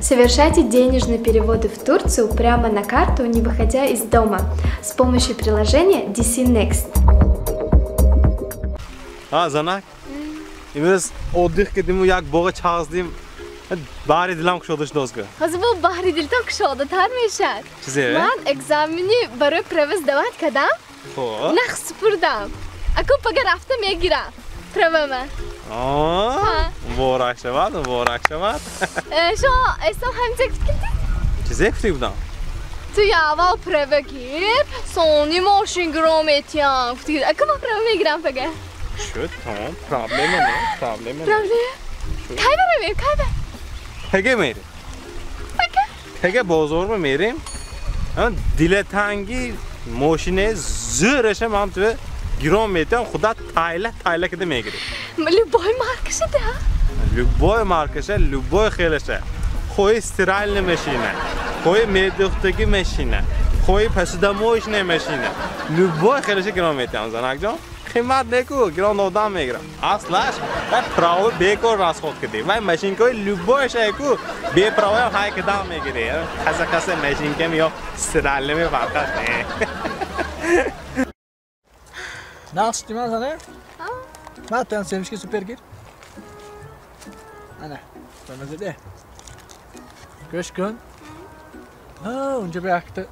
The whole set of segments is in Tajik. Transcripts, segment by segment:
Совершайте денежные переводы в Турцию прямо на карту, не выходя из дома, с помощью приложения DC Next. Zanak. İmez olduk ki dimu yak boğa çağızdım. Bahri dilam kuşadış dozgu. Hazır bu bahri dilta kuşadı tarmışar. Çize. Ben egzamini barı prevez davat kadam. Ho. Nakh sıfırdan. Aku pagar hafta megira. Preveme. Vår akşamat, vår akşamat. Şu esam hem gitti. Çize kuşu budan. Tu yaval preve gir. Sony motion gromet ya. Aku ma preve megiram pagar. Şu tamam, problemi ne? Problemi ne? Problem. Kaybedemeyim, kaybed. Peki meyri. Peki. Peki bozor mu meyrim? Ama diletangi moşine zırışa mamtı giron meyten kuda tayla kede meygiri. Любой маркası da. Любой markası, любой xelese. Koy stiralne meşine. Koy medyoktaki meşine. Koy pasdamoşne meşine. Любой xelese giron meyten zanakcan. Kıymat ne ku? Giron odan meygiri. Aslaş. Ben pravo beko raskhod kedi. Ben meşin koy любой şey ku. Be pravo hay kedam meygiri. Kasa meşin kem yo stiralne me farkat ne. Nasıl değil mi sana? Zaten sevmişki süper gir. Ana, ben de. Köşkün. Önce bir aktı.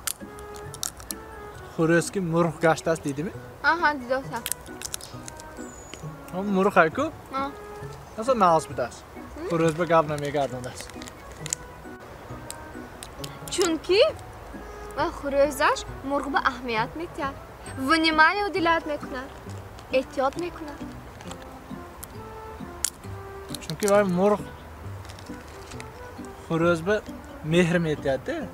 Xuröski murux gaştas dedi mi? Aha, diyorsa. Ama murux ayku? Ha. Nasıl naas bidas? Xuröz be gavna me gardandas. Çünkü xurözaş murğba ahmiyat mektar. Vнимание уделяет mekunar. Ehtiyat mekunar. Çünkü vay murux xuröz be mehr metiyadi.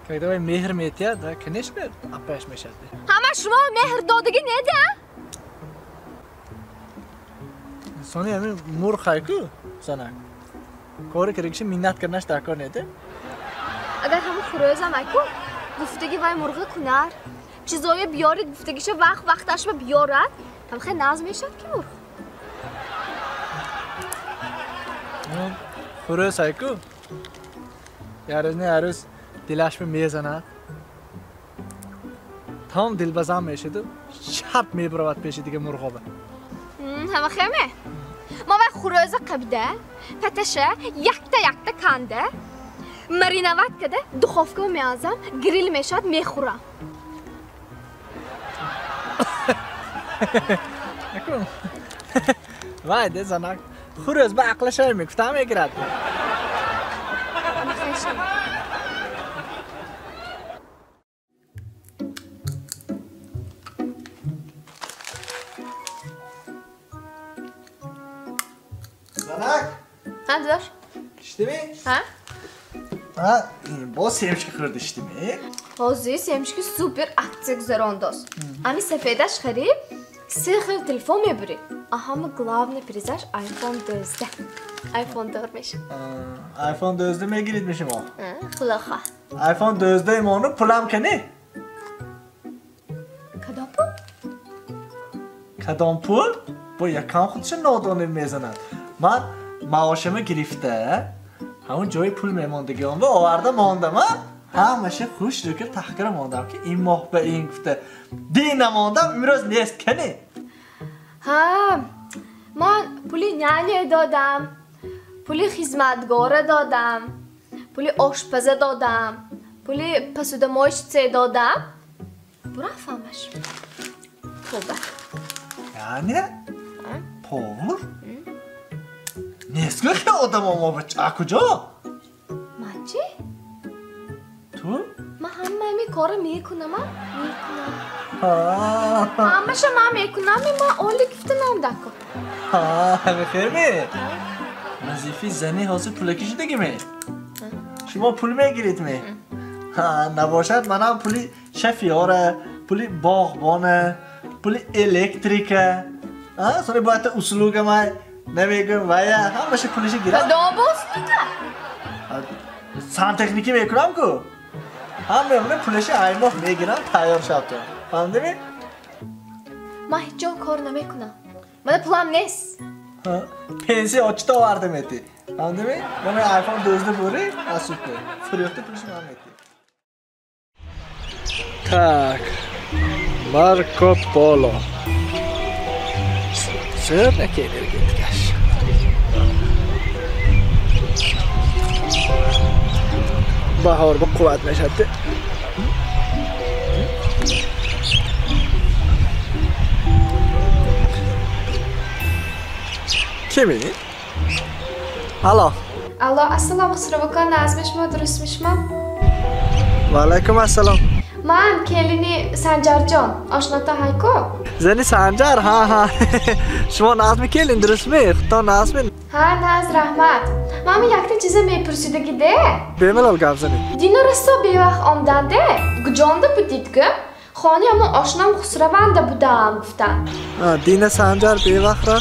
Когда vay mehr metiyadi, da конечно, apaş meşadi. Ama şuma mehr dodagi neydi ha? Sonra yani murux ayku sana. Kore kirikşi minnat karnaş takor neydi? Agar ham xurözam ayku guftagi vay murği kunar. چیزای بیارید گفتگیشو وقتش به بیارد هم خیلی نظم میشد که مرغ Xuröz ayku. Yarız dilaş be mezana. Tam dilbazam meşedi. Şap mebravat peşidige murğaba. همه خیمه ما وقت خروز قبیده پتشه یکتا کنده مرینوات کده دخافکه و میازم گریل میشد میخورم Akım. Vay de zanak. Xuröz be aqlaşay mı? Kutam egirad. Zanak. Ha dur. İşte mi? Ha? Ha, bu sevmiş ki kırdı işte mi? Hozi semşki super aktif zarondos. Ami sepedaş xarib سخر تلفون میبری. اهم главный призаж iPhone 12. iPhone 4'miş. iPhone 12'de mi giritmişim o? Xulaxa. iPhone 12'deyim onu pulam kene. Kadam pul? Kadam pul? Bu yakan xudşun nodonu mezanan. Man maaşımı girifte. Hamon joy pul memondagi on ve o arda mondam ha? همشه خوش رو که تحقیر ماندم که این ماه به این گفته دین ماندم امروز نیست کنی ها من پولی نانه دادم پولی خدمتگاره دادم پولی آشپزه دادم پولی پسودمایشچه دادم برا فهمش خوبه یعنی پول نیست که آدم ما بچه کجا من چی؟ تو؟ من همه کارو میکنم همشه من میکنم من اولی گفته نام دکو همه خیر می؟ وظیفه زنی حاضر پول کشیدگی می؟ شما پول میگیرید می؟ نباشد منم پولی شفیاره پولی باغبانه پولی الکتریکه sonra bu hatta usluga may nemiyorum vaya همشه پولش گیرم دابوس میده سانتکنیکی میکنم کو همه پولش ایماه میگیرم تیار شد تو فهمیدی می؟ من هیچ جا کار نمیکنم من پولم نیست pensi açta vardı meti. Anladın mı? Bana iPhone 4'de böyle super. Fırıyokta puluşum anlattı. Tak. Marco Polo. Sığır ne kelir gitgaş. Bahar bu kuvvet meşattı. Kimi? Alo. Alo, assalomu Xusrav nazmishmi, durustmishmi? Va alaykum assalom. Man kelini Sanjarjon, oshnota hayku. Zani Sanjar, ha. Shuma nazmi kelin, durustmi? Xudo nazmi. Ha, naz rahmat. Mama yakta chiza mepursidagida. Bemalol gap zani. Dino rasto bevaqt omdanda. Gujonda buditga. Xoni ammo oshnam Xusravanda budam guftan. Ha, Dina Sanjar bevaqtra.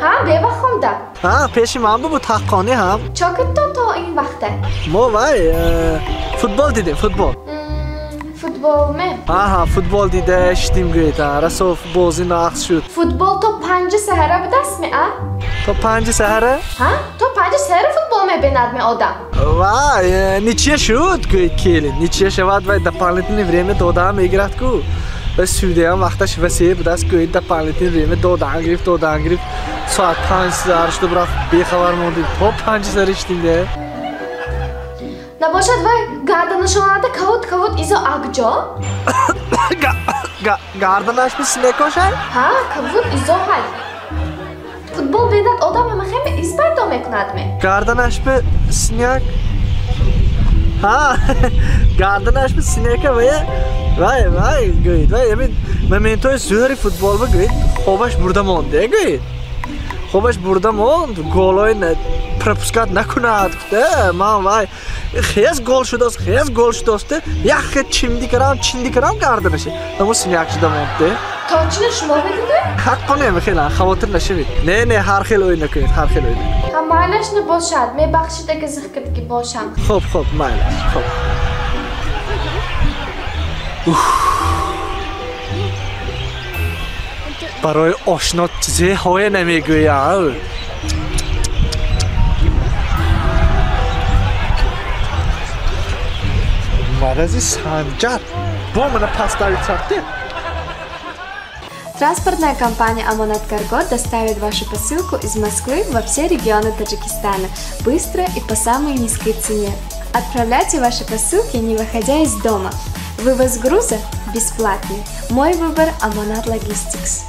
Ha, bevaqt omda. Ha, peşi man bu taqqoni ham. Chokitdan to in vaqtda. Mo vay, futbol dedim, futbol. Futbolmi? Ha, futbol dedi, eshitdim go'yta. Raso futbolzi naqs shud. Futbol to 5 sahara budasmi, a? To 5 sahara? Ha? To 5 sahara futbol me benadmi odam. Vay, ничья шут, говорит Келин. Ничья шават, вай, дополнительное время додам игратку. Судьям вақташ васе будаст, говорит, дополнительное время додам гриф. Soat 5 sar что брат бехабар мондим. То 5 sar иштим де. Naboshat vay gardanashonada kavut izo agjo? Gardanаш mi sinek oşay? Ha, kavut izo hal. Futbol benad odam ham hamma izbaydo mekunadmi? Gardanаш mi sinek? Ha, gardanаш mi sinek vay, говорит, vay, emin momento zuri futbol bu говорит. Xobash burada monde, говорит. Xobash burada mond, goloyn пропускать накунад, да, мам, вай. Хез гол шудост. Яхе чиндикарам гарданаши. Амо синяк шуда монде. Точно шумо бедиде? Haqqone mixela, xavotir nashivit. Ne, har xil o'yin ko'ying, har xil o'yin. Ha, maylashni boshad. Men baxshidagi zihkitga bosham. Xo'p, maylash, xo'p. Baroy oshno chize hoya namigo'ya. Marazi Sanjar. Bu mana поставить сорти. Транспортная компания «Амонат Карго» доставит вашу посылку из Москвы во все регионы Таджикистана быстро и по самой низкой цене. Отправляйте ваши посылки, не выходя из дома. Вывоз груза бесплатный. Мой выбор – Амонат Логистикс.